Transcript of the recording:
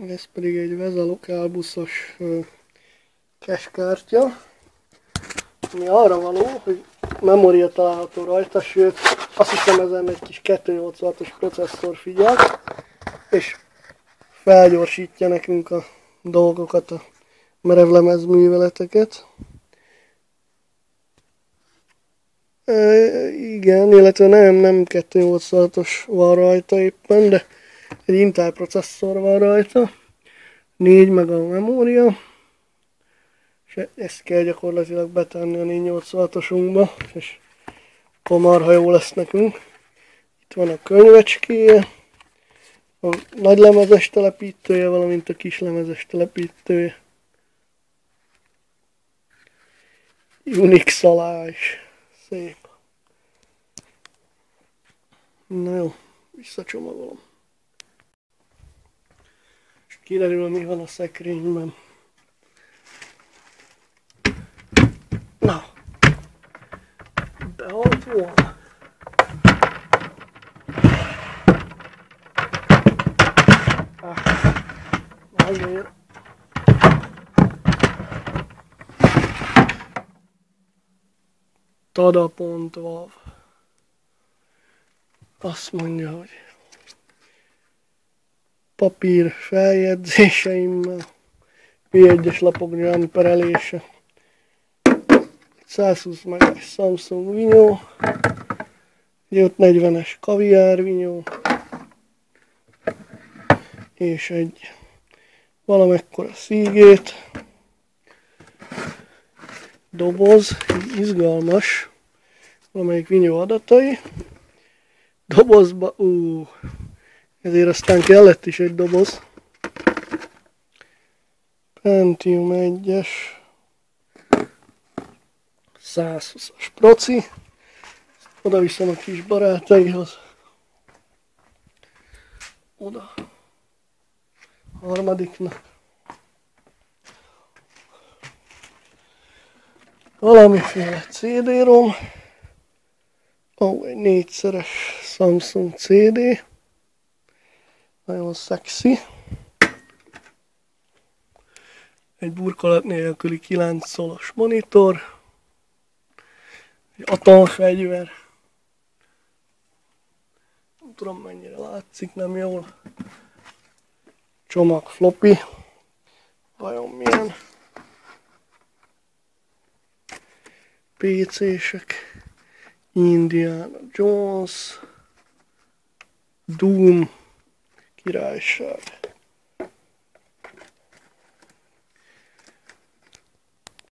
Ez pedig egy Vesa lokálbuszos cache-kártya, ami arra való, hogy memória található rajta, sőt azt hiszem ezen egy kis 286-os processzor figyel, és felgyorsítja nekünk a dolgokat, a merevlemez műveleteket. Igen, illetve nem 286-os van rajta éppen, de egy Intel processzor van rajta, 4 meg a memória, és ezt kell gyakorlatilag betenni a 486-osunkba, és akkor marha jó lesz nekünk. Itt van a könyvecskéje, a nagy lemezes telepítője, valamint a kis lemezes telepítője. Unix alá is. Szép. Na jó, visszacsomagolom. És kiderül, mi van a szekrényben. Na, behalt volna. Azért. Tada.wav. Azt mondja, hogy papír feljegyzéseimmel, P1-es lapok nyomperelése, 120 meg Samsung vinyó, 540-es kaviár vinyó, és egy valamekkora Seagate doboz, izgalmas, valamelyik vinyó adatai, dobozba, ezért aztán kellett is egy doboz, Pentium 1-es, 120-as proci, oda viszem a kis barátaihoz, oda, a harmadiknak, valamiféle CD-rom, egy 4-szeres Samsung CD, nagyon szexi, egy burkolat nélküli 9 szolos monitor, egy atomfegyver, nem tudom mennyire látszik, nem jól, csomag floppy, vajon milyen, PC-sek, Indiana Jones, Doom, királyság.